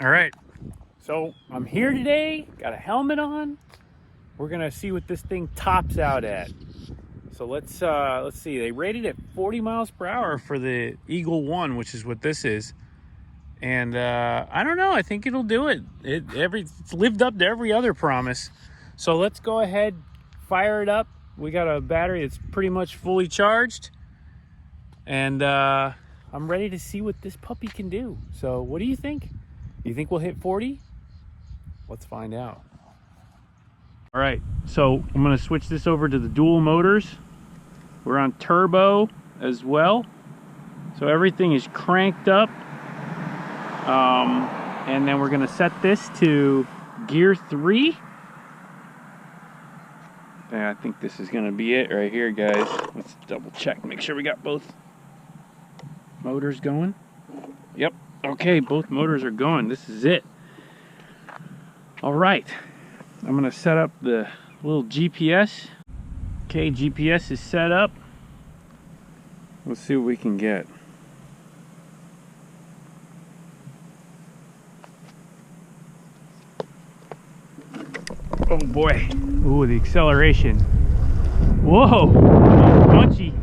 All right, so I'm here today, got a helmet on. We're gonna see what this thing tops out at. So let's see. They rated it 40 miles per hour for the Eagle 1, which is what this is. And I don't know, I think it'll do it. It's lived up to every other promise. So let's go ahead, fire it up. We got a battery that's pretty much fully charged. And I'm ready to see what this puppy can do. So what do you think? You think we'll hit 40? Let's find out. All right, so I'm gonna switch this over to the dual motors. We're on turbo as well. So everything is cranked up. And then we're gonna set this to gear 3. Yeah, I think this is gonna be it right here, guys. Let's double check, make sure we got both motors going. Yep. Okay, both motors are going. This is it. All right, I'm gonna set up the little GPS. Okay, GPS is set up. Let's see what we can get. Oh boy. Ooh, the acceleration. Whoa, punchy.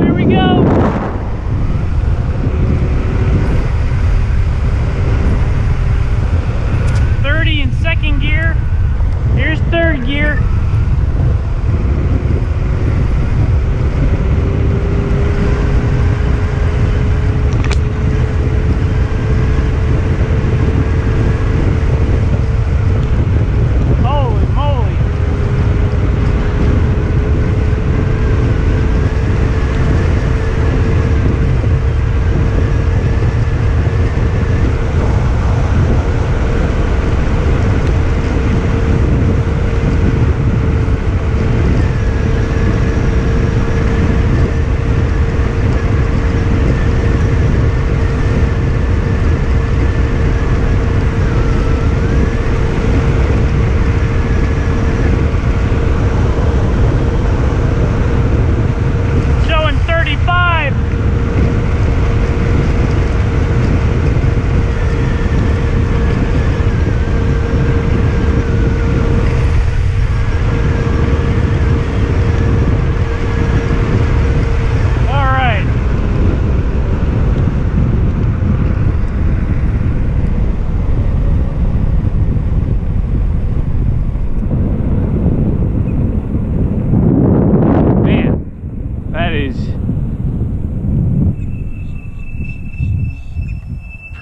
Here we go. In second gear. Here's third gear. Holy moly.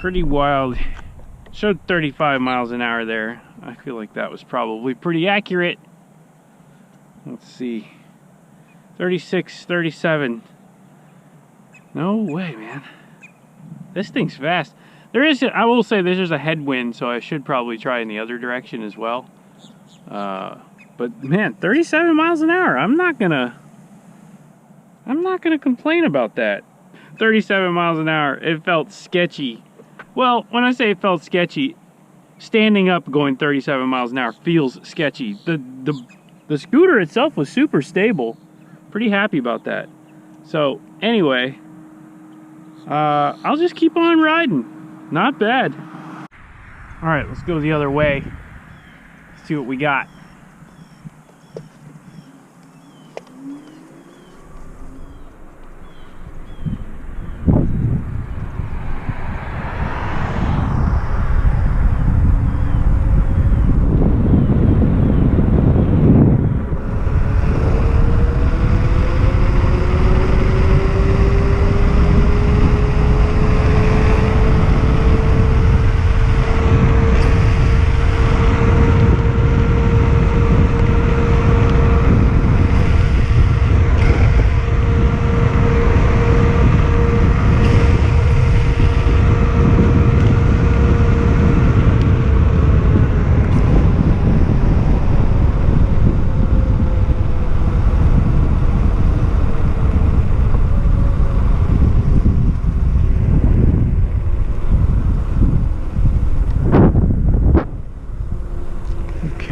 Pretty wild. Showed 35 miles an hour there. I feel like that was probably pretty accurate. Let's see. 36, 37. No way, man. This thing's fast. I will say there's a headwind, so I should probably try in the other direction as well. But man, 37 miles an hour. I'm not gonna complain about that. 37 miles an hour. It felt sketchy. Well, when I say it felt sketchy, standing up going 37 miles an hour feels sketchy. The scooter itself was super stable. Pretty happy about that. So anyway, I'll just keep on riding. Not bad. All right, let's go the other way. See what we got.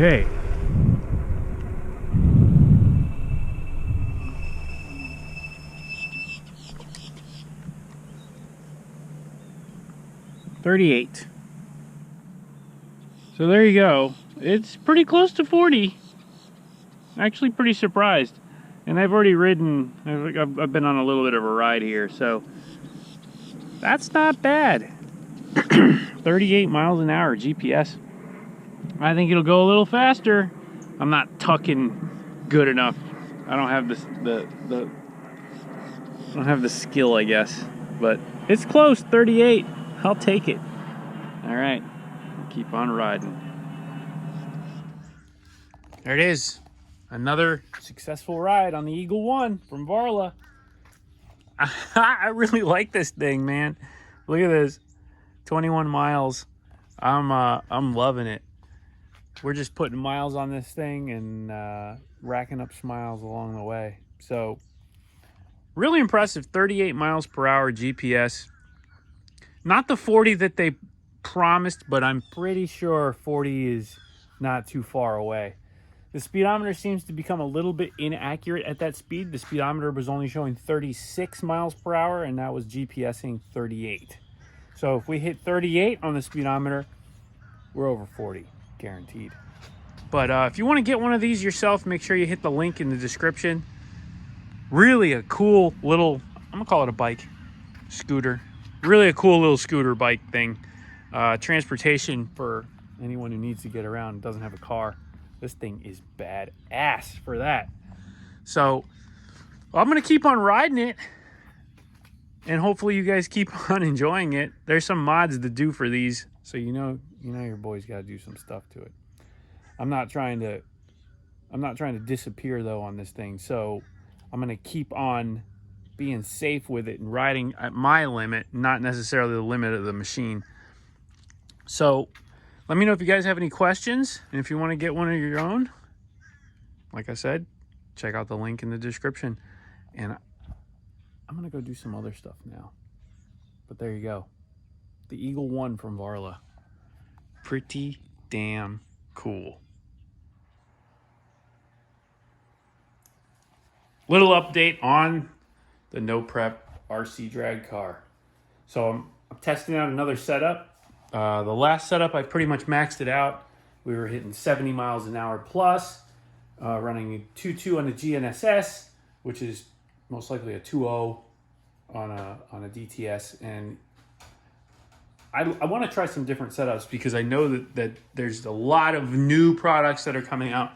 Okay. $38. So there you go. It's pretty close to 40. Actually pretty surprised. And I've already ridden, I've been on a little bit of a ride here, so that's not bad. 38 miles an hour GPS. I think it'll go a little faster. I'm not tucking good enough. I don't have I don't have the skill, I guess. But it's close, 38. I'll take it. All right, keep on riding. There it is. Another successful ride on the Eagle One from Varla. I really like this thing, man. Look at this. 21 miles. I'm loving it. We're just putting miles on this thing and racking up smiles along the way. So really impressive. 38 miles per hour GPS. Not the 40 that they promised, but I'm pretty sure 40 is not too far away. The speedometer seems to become a little bit inaccurate at that speed. The speedometer was only showing 36 miles per hour, and that was GPSing 38. So if we hit 38 on the speedometer, we're over 40, guaranteed. But if you want to get one of these yourself, make sure you hit the link in the description. Really a cool little, I'm going to call it a bike, scooter. Really a cool little scooter bike thing. Transportation for anyone who needs to get around and doesn't have a car. This thing is badass for that. So I'm going to keep on riding it. And hopefully you guys keep on enjoying it. There's some mods to do for these. So you know your boy's got to do some stuff to it. I'm not trying to disappear though on this thing. So I'm going to keep on being safe with it and riding at my limit, not necessarily the limit of the machine. So let me know if you guys have any questions, and if you want to get one of your own, like I said, check out the link in the description. And I'm going to go do some other stuff now. But there you go. The Eagle One from Varla. Pretty damn cool. Little update on the No Prep RC drag car. So I'm testing out another setup. The last setup, I pretty much maxed it out. We were hitting 70 miles an hour plus, running a 2.2 on the GNSS, which is most likely a 2.0 on a DTS. And I want to try some different setups because I know that there's a lot of new products that are coming out.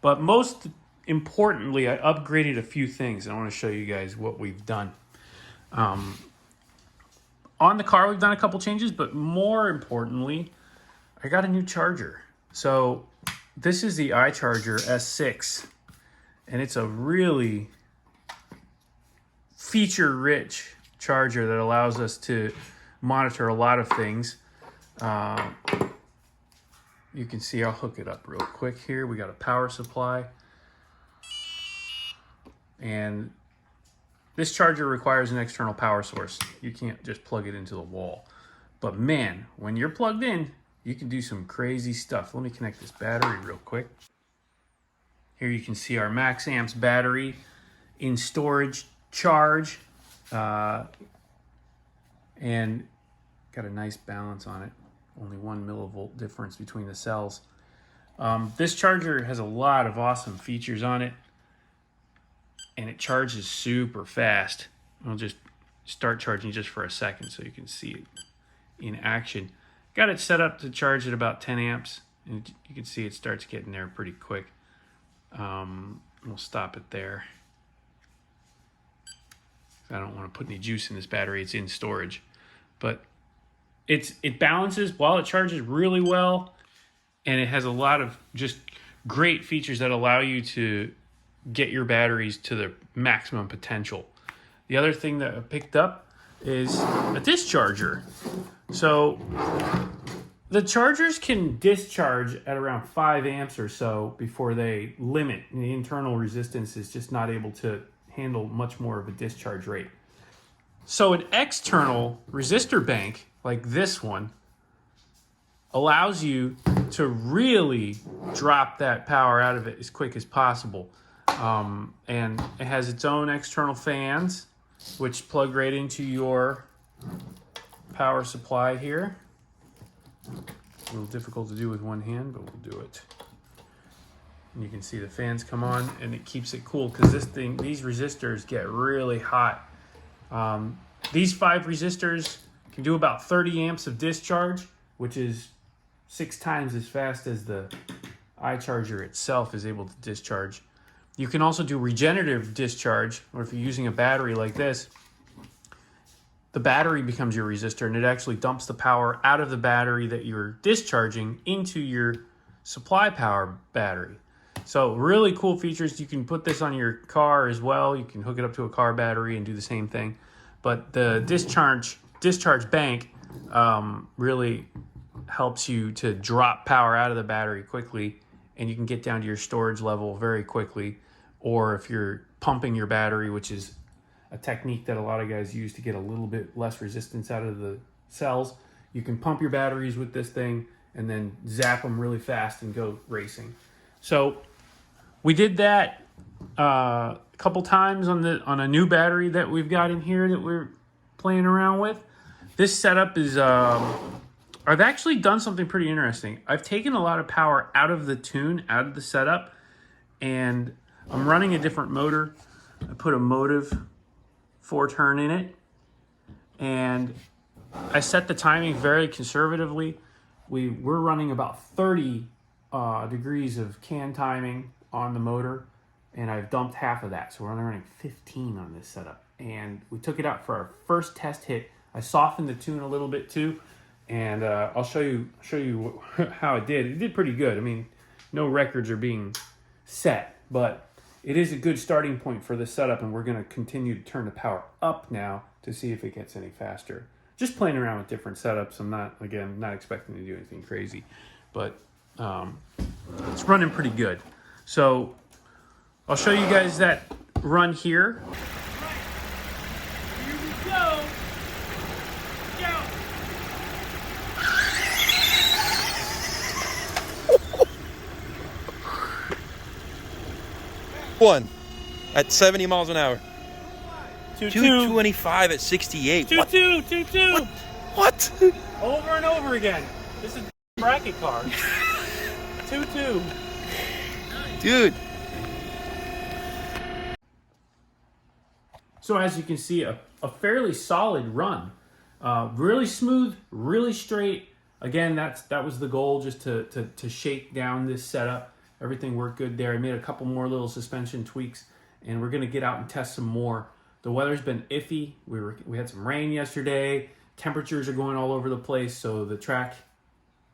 But most importantly, I upgraded a few things, and I want to show you guys what we've done. On the car, we've done a couple changes, but more importantly, I got a new charger. So this is the iCharger S6, and it's a really feature-rich charger that allows us to monitor a lot of things. You can see, I'll hook it up real quick here. We got a power supply, and this charger requires an external power source. You can't just plug it into the wall. But man, when you're plugged in, you can do some crazy stuff. Let me connect this battery real quick. Here you can see our max amps battery in storage charge. And got a nice balance on it. Only 1 millivolt difference between the cells. This charger has a lot of awesome features on it. And it charges super fast. I'll just start charging just for a second so you can see it in action. Got it set up to charge at about 10 amps. And you can see it starts getting there pretty quick. We'll stop it there. I don't want to put any juice in this battery. It's in storage. But it balances while it charges really well. And it has a lot of just great features that allow you to get your batteries to their maximum potential. The other thing that I picked up is a discharger. So the chargers can discharge at around 5 amps or so before they limit. And the internal resistance is just not able to handle much more of a discharge rate. So an external resistor bank like this one allows you to really drop that power out of it as quick as possible. And it has its own external fans, which plug right into your power supply here. A little difficult to do with one hand, but we'll do it. And you can see the fans come on, and it keeps it cool because these resistors get really hot. These 5 resistors can do about 30 amps of discharge, which is 6 times as fast as the iCharger itself is able to discharge. You can also do regenerative discharge, or if you're using a battery like this, the battery becomes your resistor, and it actually dumps the power out of the battery that you're discharging into your supply power battery. So really cool features. You can put this on your car as well. You can hook it up to a car battery and do the same thing. But the discharge bank really helps you to drop power out of the battery quickly, and you can get down to your storage level very quickly. Or if you're pumping your battery, which is a technique that a lot of guys use to get a little bit less resistance out of the cells, you can pump your batteries with this thing and then zap them really fast and go racing. So we did that a couple times on a new battery that we've got in here that we're playing around with. This setup is, I've actually done something pretty interesting. I've taken a lot of power out of the tune, out of the setup, and I'm running a different motor. I put a Motive 4-turn in it, and I set the timing very conservatively. We're running about 30 degrees of can timing on the motor, and I've dumped half of that, so we're only running 15 on this setup. And we took it out for our first test hit. I softened the tune a little bit too, and I'll show you how it did. It did pretty good. I mean, no records are being set, but it is a good starting point for this setup, and we're going to continue to turn the power up now to see if it gets any faster. Just playing around with different setups. I'm not expecting to do anything crazy, but it's running pretty good. So I'll show you guys that run here. Here we go. Go. One at 70 miles an hour. 225 at 68. 22. What? Over and over again. This is a bracket car. 22. Dude. So as you can see, a fairly solid run. Really smooth, really straight. Again, that was the goal, just to shake down this setup. Everything worked good there. I made a couple more little suspension tweaks, and we're going to get out and test some more. The weather's been iffy. We had some rain yesterday. Temperatures are going all over the place, so the track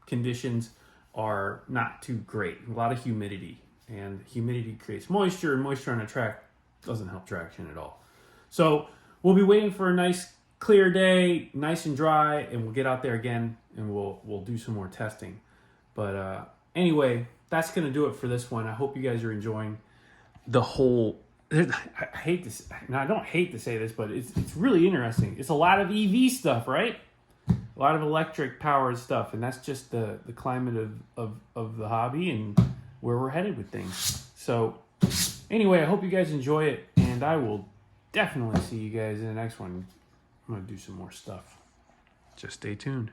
conditions are not too great. A lot of humidity, and humidity creates moisture, and moisture on a track doesn't help traction at all. So we'll be waiting for a nice clear day, nice and dry, and we'll get out there again, and we'll do some more testing. But anyway, that's going to do it for this one. I hope you guys are enjoying the whole... I hate this. Now, I don't hate to say this, but it's really interesting. It's a lot of EV stuff, right? A lot of electric powered stuff, and that's just the climate of the hobby and where we're headed with things. So anyway, I hope you guys enjoy it, and I will definitely see you guys in the next one. I'm going to do some more stuff. Just stay tuned.